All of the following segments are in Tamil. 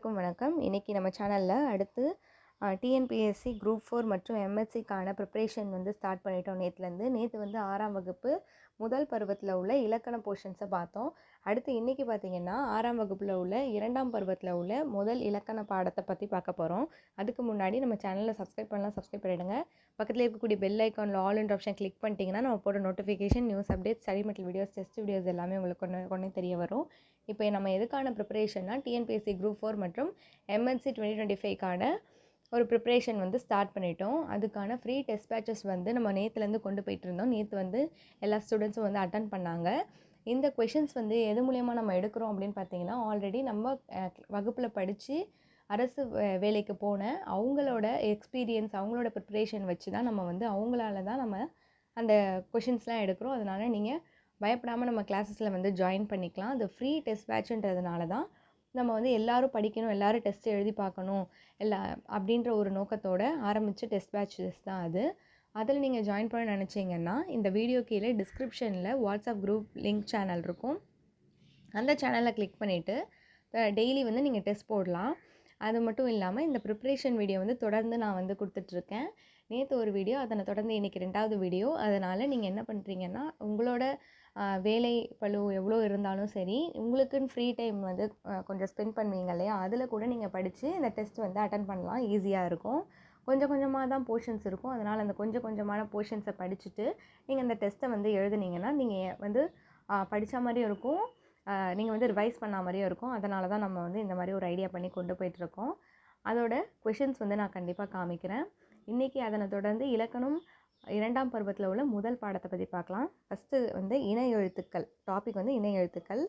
அனைவருக்கும் வணக்கம். இன்னைக்கு நம்ம சேனல்ல அடுத்து டிஎன்பிஎஸ்சி குரூப் 4 மற்றும் எம்எஸ்சிக்கான ப்ரிப்பரேஷன் வந்து ஸ்டார்ட் பண்ணிட்டோம் நேற்றுலேருந்து. நேற்று வந்து 6ஆம் வகுப்பு முதல் பருவத்தில் உள்ள இலக்கண போர்ஷன்ஸை பார்த்தோம். அடுத்து இன்றைக்கி பார்த்திங்கன்னா 6ஆம் வகுப்பில் உள்ள 2ஆம் பருவத்தில் உள்ள முதல் இலக்கண பாடத்தை பற்றி பார்க்க போகிறோம். அதுக்கு முன்னாடி நம்ம சேனலை சப்ஸ்கிரைப் பண்ணிவிடுங்க. பக்கத்தில் இருக்கக்கூடிய பெல் ஐக்கானில் ஆல் என்ற ஆப்ஷன் கிளிக் பண்ணிட்டீங்கன்னா நம்ம போட notification, news update, study material videos, test videos எல்லாமே உங்களுக்கு கொண்டே தெரிய வரும். இப்போ நம்ம எதுக்கான ப்ரிப்பரேஷன்னா டிஎன்பிஎஸ்சி குரூப் 4 மற்றும் எம்எஸ்சி 2025க்கான ஒரு ப்ரிப்பரேஷன் வந்து ஸ்டார்ட் பண்ணிட்டோம். அதுக்கான ஃப்ரீ டெஸ்ட் பேட்சஸ் வந்து நம்ம நேற்றுலேருந்து கொண்டு போயிட்டு இருந்தோம். நேற்று வந்து எல்லா ஸ்டூடெண்ட்ஸும் வந்து அட்டன் பண்ணாங்க. இந்த கொஷின்ஸ் வந்து எது மூலயமா நம்ம எடுக்கிறோம் அப்படின்னு பார்த்தீங்கன்னா, ஆல்ரெடி நம்ம வகுப்பில் படித்து அரசு வேலைக்கு போன அவங்களோட எக்ஸ்பீரியன்ஸ், அவங்களோட ப்ரிப்பரேஷன் வச்சு தான் நம்ம வந்து அவங்களால தான் நம்ம அந்த கொஷின்ஸ்லாம் எடுக்கிறோம். அதனால் நீங்கள் பயப்படாமல் நம்ம கிளாஸஸில் வந்து ஜாயின் பண்ணிக்கலாம். அது ஃப்ரீ டெஸ்ட் பேட்சுன்றதுனால தான் நம்ம வந்து எல்லோரும் படிக்கணும், எல்லோரும் டெஸ்ட் எழுதி பார்க்கணும் அப்படின்ற ஒரு நோக்கத்தோடு ஆரம்பித்த டெஸ்ட் பேட்சஸ் தான் அது. அதில் நீங்கள் ஜாயின் பண்ண நினச்சிங்கன்னா இந்த வீடியோ கீழே டிஸ்கிரிப்ஷனில் வாட்ஸ்அப் குரூப் லிங்க் சேனல் இருக்கும். அந்த சேனலை கிளிக் பண்ணிவிட்டு டெய்லி வந்து நீங்கள் டெஸ்ட் போடலாம். அது மட்டும் இல்லாமல் இந்த ப்ரிப்ரேஷன் வீடியோ வந்து தொடர்ந்து நான் வந்து கொடுத்துட்ருக்கேன். நேற்று ஒரு வீடியோ, அதனை தொடர்ந்து இன்றைக்கி 2வது வீடியோ. அதனால் நீங்கள் என்ன பண்ணுறீங்கன்னா, உங்களோட வேலை பளு எவ்வளோ இருந்தாலும் சரி, உங்களுக்குன்னு ஃப்ரீ டைம் வந்து கொஞ்சம் ஸ்பெண்ட் பண்ணுவீங்க இல்லையா, அதில் கூட நீங்கள் படித்து இந்த டெஸ்ட் வந்து அட்டன் பண்ணலாம். ஈஸியாக இருக்கும். கொஞ்சம் கொஞ்சமாக தான் போர்ஷன்ஸ் இருக்கும். அதனால் அந்த கொஞ்சம் கொஞ்சமான போர்ஷன்ஸை படிச்சுட்டு நீங்கள் இந்த டெஸ்ட்டை வந்து எழுதுனீங்கன்னா நீங்கள் வந்து படித்த மாதிரியும் இருக்கும், நீங்கள் வந்து ரிவைஸ் பண்ண மாதிரியும் இருக்கும். அதனால தான் நம்ம வந்து இந்த மாதிரி ஒரு ஐடியா பண்ணி கொண்டு போயிட்டுருக்கோம். அதோட கொஷின்ஸ் வந்து நான் கண்டிப்பாக காமிக்கிறேன். இன்றைக்கி அதனை தொடர்ந்து இலக்கணம் 2ஆம் பருவத்தில் உள்ள முதல் பாடத்தை பற்றி பார்க்கலாம். ஃபஸ்ட்டு வந்து இணை எழுத்துக்கள். டாபிக் வந்து இணை எழுத்துக்கள்.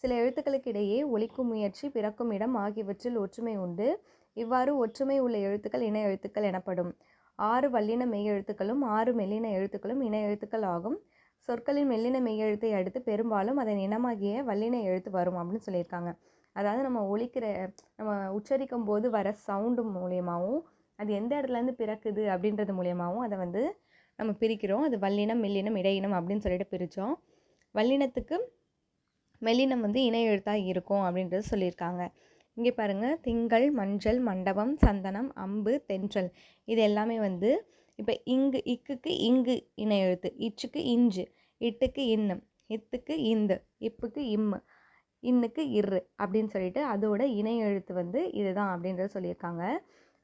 சில எழுத்துக்களுக்கு இடையே ஒலிக்கும் முயற்சி, பிறக்கும் இடம் ஆகியவற்றில் ஒற்றுமை உண்டு. இவ்வாறு ஒற்றுமை உள்ள எழுத்துக்கள் இணை எழுத்துக்கள் எனப்படும். 6 வல்லின மெய் எழுத்துக்களும் 6 மெல்லின எழுத்துக்களும் இணை எழுத்துக்கள் ஆகும். சொற்களின் மெல்லின மெய் எழுத்தை அடுத்து பெரும்பாலும் அதன் இனமாகிய வல்லின எழுத்து வரும் அப்படின்னு சொல்லியிருக்காங்க. அதாவது நம்ம உச்சரிக்கும் போது வர சவுண்டு மூலியமாகவும், அது எந்த இடத்துலேருந்து பிறக்குது அப்படின்றது மூலியமாகவும் அதை வந்து நம்ம பிரிக்கிறோம். அது வல்லினம், மெல்லினம், இடையினம் அப்படின்னு சொல்லிட்டு பிரித்தோம். வல்லினத்துக்கு மெல்லினம் வந்து இணை எழுத்தாக இருக்கும் அப்படின்றது சொல்லியிருக்காங்க. இங்கே பாருங்கள், திங்கள், மஞ்சள், மண்டபம், சந்தனம், அம்பு, தென்றல், இது எல்லாமே வந்து இப்போ இக்குக்கு இங்கு இணை எழுத்து, இச்சுக்கு இஞ்சு, இட்டுக்கு இன்னு, இத்துக்கு இந்து, இப்புக்கு இம்மு, இன்னுக்கு இரு அப்படின்னு சொல்லிட்டு அதோட இணை எழுத்து வந்து இதுதான் அப்படின்றத சொல்லியிருக்காங்க.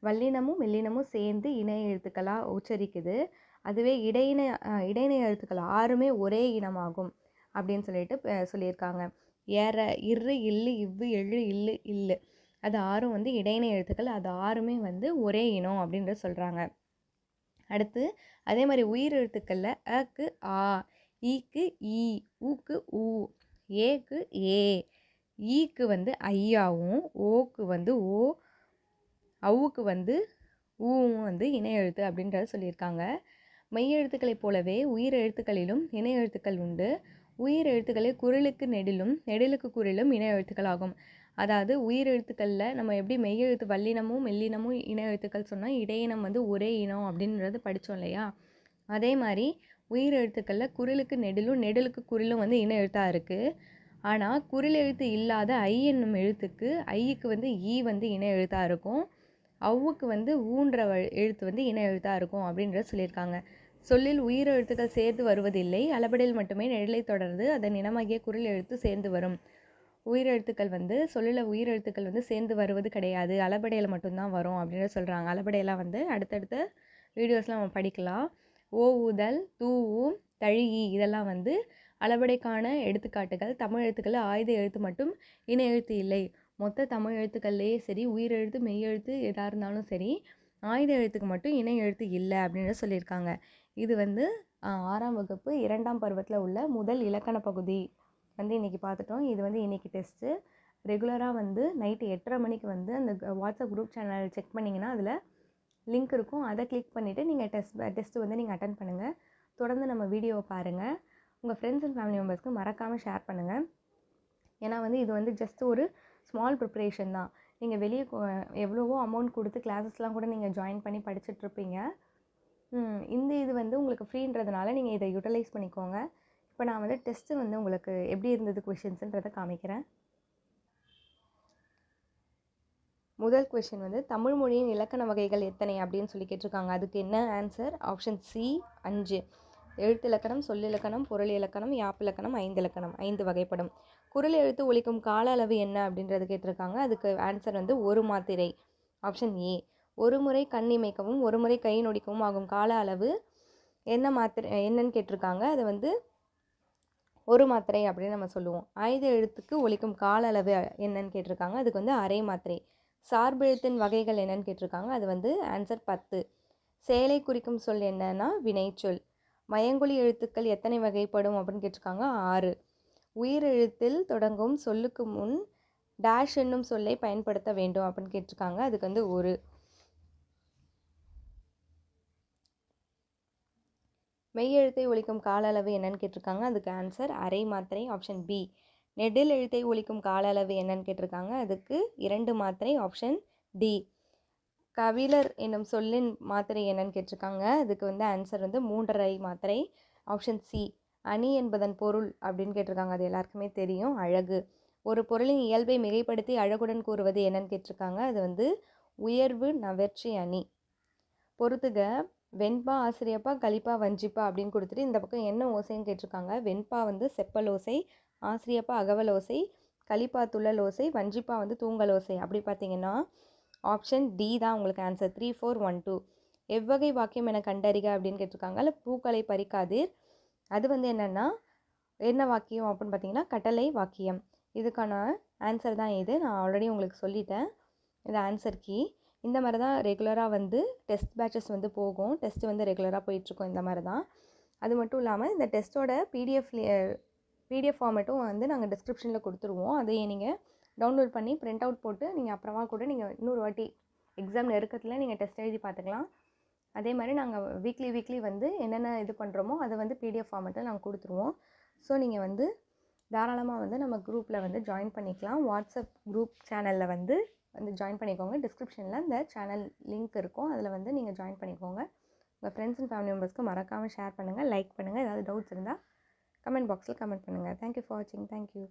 வல்லினமும் மெல்லினமும் சேர்ந்து இணை எழுத்துக்களாக உச்சரிக்குது. அதுவே இடையினை எழுத்துக்கள் 6மே ஒரே இனமாகும் அப்படின்னு சொல்லிட்டு சொல்லியிருக்காங்க. ஏற, இரு, இல்லு, இவ்வு, எழு, இல்லு, இல்லு, அது 6ம் வந்து இடையினை எழுத்துக்கள். அது 6மே வந்து ஒரே இனம் அப்படின்றத சொல்கிறாங்க. அடுத்து அதே மாதிரி உயிர் எழுத்துக்களில் அக்கு ஆ, ஈக்கு ஈ, ஊக்கு ஊ, ஏக்கு ஏ, ஈக்கு வந்து ஐயாவும், ஓக்கு வந்து ஓ, அவுக்கு வந்து ஊவும் வந்து இணை எழுத்து அப்படின்றத சொல்லியிருக்காங்க. மெய் எழுத்துக்களைப் போலவே உயிர் எழுத்துக்களிலும் இணை எழுத்துக்கள் உண்டு. உயிர் எழுத்துக்களில் குரிலுக்கு நெடிலும் நெடிலுக்கு குரிலும் இணை எழுத்துக்கள் ஆகும். அதாவது உயிர் எழுத்துக்களில் நம்ம எப்படி மெய் எழுத்து வல்லினமும் மெல்லினமும் இணை எழுத்துக்கள் சொன்னால் இடையினம் வந்து ஒரே இனம் அப்படின்றது படித்தோம் இல்லையா, அதே மாதிரி உயிர் எழுத்துக்களில் குரிலுக்கு நெடிலும் நெடிலுக்கு குரிலும் வந்து இணை எழுத்தாக இருக்குது. ஆனால் குரில் எழுத்து இல்லாத ஐ என்னும் எழுத்துக்கு ஐக்கு வந்து ஈ வந்து இணை எழுத்தாக இருக்கும். அவ்வுக்கு வந்து ஊன்ற எழுத்து வந்து இணை எழுத்தாக இருக்கும் அப்படின்றத சொல்லியிருக்காங்க. சொல்லில் உயிர் எழுத்துக்கள் சேர்ந்து வருவதில்லை. அளபடியில் மட்டுமே நெடிலை தொடர்ந்து அதன் இனமாகிய குரில் எழுத்து சேர்ந்து வரும். உயிரெழுத்துக்கள் வந்து சொல்லில் உயிரெழுத்துக்கள் வந்து சேர்ந்து வருவது கிடையாது, அளபடையில் மட்டும்தான் வரும் அப்படின்னு சொல்கிறாங்க. அளபடையெல்லாம் வந்து அடுத்தடுத்த வீடியோஸ்லாம் நம்ம படிக்கலாம். ஓ, ஊதல், தூவும், தழுகி, இதெல்லாம் வந்து அளபடைக்கான எடுத்துக்காட்டுகள். தமிழ் எழுத்துக்கள் ஆயுத எழுத்து மட்டும் இணை எழுத்து இல்லை. மொத்த தமிழ் எழுத்துக்கள்லேயே சரி, உயிரெழுத்து மெய்யெழுத்து எதாக இருந்தாலும் சரி, ஆயுத எழுத்துக்கு மட்டும் இணை எழுத்து இல்லை அப்படின்னு சொல்லியிருக்காங்க. இது வந்து 6ஆம் வகுப்பு 2ஆம் பருவத்தில் உள்ள முதல் இலக்கண பகுதி வந்து இன்றைக்கி பார்த்துட்டோம். இது வந்து இன்றைக்கி டெஸ்ட்டு. ரெகுலராக வந்து நைட்டு 8:30 மணிக்கு வந்து அந்த வாட்ஸ்அப் குரூப் சேனல் செக் பண்ணிங்கன்னா அதில் லிங்க் இருக்கும். அதை கிளிக் பண்ணிவிட்டு நீங்கள் டெஸ்ட்டு வந்து நீங்கள் அட்டன் பண்ணுங்கள். தொடர்ந்து நம்ம வீடியோவை பாருங்கள். உங்கள் ஃப்ரெண்ட்ஸ் அண்ட் ஃபேமிலி மெம்பர்ஸ்க்கு மறக்காமல் ஷேர் பண்ணுங்கள். ஏன்னா வந்து இது வந்து ஜஸ்ட் ஒரு ஸ்மால் ப்ரிப்ரேஷன் தான். நீங்கள் வெளியே எவ்வளவோ அமௌண்ட் கொடுத்து கிளாஸஸ்லாம் கூட நீங்கள் ஜாயின் பண்ணி படிச்சுட்ருப்பீங்க. இது வந்து உங்களுக்கு ஃப்ரீன்றதுனால நீங்கள் இதை யூட்டிலைஸ் பண்ணிக்கோங்க. இப்போ நான் வந்து டெஸ்ட்டு வந்து உங்களுக்கு எப்படி இருந்தது கொஷின்ஸுன்றதை காமிக்கிறேன். முதல் கொஷின் வந்து தமிழ் மொழியின் இலக்கண வகைகள் எத்தனை அப்படின்னு சொல்லி கேட்டிருக்காங்க. அதுக்கு என்ன ஆன்சர்? Option C 5. எழுத்திலக்கணம், சொல்லிலக்கணம், பொருள் இலக்கணம், யாப்பிலக்கணம், 5 இலக்கணம், 5 வகைப்படும். குரல் எழுத்து ஒலிக்கும் கால அளவு என்ன அப்படின்றது கேட்டிருக்காங்க. அதுக்கு ஆன்சர் வந்து ஒரு மாத்திரை. Option A. ஒரு முறை கண் இமைக்கவும் ஒரு முறை கை நொடிக்கவும் ஆகும் கால அளவு என்னன்னு கேட்டிருக்காங்க. அது வந்து ஒரு மாத்திரை அப்படின்னு நம்ம சொல்லுவோம். 5 எழுத்துக்கு ஒலிக்கும் கால அளவு என்னன்னு கேட்டிருக்காங்க. அதுக்கு வந்து அரை மாத்திரை. சார்பெழுத்தின் வகைகள் என்னன்னு கேட்டிருக்காங்க. அது வந்து ஆன்சர் 10. செயலை குறிக்கும் சொல் என்னன்னா வினைச்சொல். மயங்கொலி எழுத்துக்கள் எத்தனை வகைப்படும் அப்படின்னு கேட்டிருக்காங்க. 6. உயிர் எழுத்தில் தொடங்கும் சொல்லுக்கு முன் டேஷ் என்னும் சொல்லை பயன்படுத்த வேண்டும் அப்படின்னு கேட்டிருக்காங்க. அதுக்கு வந்து ஒரு. மெய் எழுத்தை ஒலிக்கும் கால அளவு என்னன்னு கேட்டிருக்காங்க. அதுக்கு ஆன்சர் அரை மாத்திரை. Option B. நெடில் எழுத்தை ஒலிக்கும் கால அளவு என்னன்னு கேட்டிருக்காங்க. அதுக்கு 2 மாத்திரை. Option D. கபிலர் என்னும் சொல்லின் மாத்திரை என்னன்னு கேட்டிருக்காங்க. அதுக்கு வந்து ஆன்சர் வந்து 3.5 மாத்திரை. Option C. அணி என்பதன் பொருள் அப்படின்னு கேட்டிருக்காங்க. அது எல்லாருக்குமே தெரியும், அழகு. ஒரு பொருளின் இயல்பை மிகைப்படுத்தி அழகுடன் கூறுவது என்னன்னு கேட்டிருக்காங்க. அது வந்து உயர்வு நவர்ச்சி அணி. பொறுத்துக. வெண்பா ஆசிரியப்பா கலிப்பா வஞ்சிப்பா அப்படின்னு கொடுத்துட்டு இந்த பக்கம் என்ன ஓசைன்னு கேட்டிருக்காங்க. வெண்பா வந்து செப்பல் ஓசை, ஆசிரியப்பா அகவல் ஓசை, கலிப்பா துள்ளல் ஓசை, வஞ்சிப்பா வந்து தூங்கல் ஓசை. அப்படி பார்த்தீங்கன்னா ஆப்ஷன் டி தான் உங்களுக்கு ஆன்சர். 3, 4, 1, 2. எவ்வகை வாக்கியம் என கண்டறிக அப்படின்னு கேட்டிருக்காங்க. இல்லை பூக்களை பறிக்காதீர். அது வந்து என்னென்னா என்ன வாக்கியம் அப்படின்னு பார்த்தீங்கன்னா கட்டளை வாக்கியம். இதுக்கான ஆன்சர் தான் இது. நான் ஆல்ரெடி உங்களுக்கு சொல்லிட்டேன். இது ஆன்சர் கீ. இந்த மாதிரி தான் ரெகுலராக வந்து டெஸ்ட் பேட்சஸ் வந்து போகும். டெஸ்ட் வந்து ரெகுலராக போயிட்டுருக்கோம் இந்த மாதிரி தான். அது மட்டும் இல்லாமல் இந்த டெஸ்ட்டோட பிடிஎஃப் ஃபார்மேட்டும் வந்து நாங்கள் டிஸ்கிரிப்ஷனில் கொடுத்துருவோம். அதையே நீங்கள் டவுன்லோட் பண்ணி பிரிண்ட் அவுட் போட்டு நீங்கள் அப்புறமா கூட நீங்கள் இன்னொரு வாட்டி எக்ஸாம் நெருக்கத்தில் நீங்கள் டெஸ்ட் எழுதி பார்த்துக்கலாம். அதே மாதிரி நாங்கள் வீக்லி வந்து என்னென்ன இது பண்ணுறோமோ அதை வந்து பிடிஎஃப் ஃபார்மேட்டில் நாங்கள் கொடுத்துருவோம். ஸோ நீங்கள் வந்து தாராளமாக வந்து நம்ம குரூப்பில் வந்து ஜாயின் பண்ணிக்கலாம். வாட்ஸ்அப் குரூப் சேனலில் வந்து ஜாயின் பண்ணிக்கோங்க. டிஸ்கிரிப்ஷனில் இந்த சேனல் லிங்க் இருக்கும். அதில் வந்து நீங்கள் ஜாயின் பண்ணிக்கோங்க. உங்கள் ஃப்ரெண்ட்ஸ் அண்ட் ஃபேமிலி மெம்பர்ஸ்க்கு மறக்காமல் ஷேர் பண்ணுங்கள், லைக் பண்ணுங்கள். ஏதாவது டவுட்ஸ் இருந்தால் கமெண்ட் பாக்ஸில் கமெண்ட் பண்ணுங்கள். தேங்க்யூ ஃபார் வாட்சிங். தேங்க்யூ.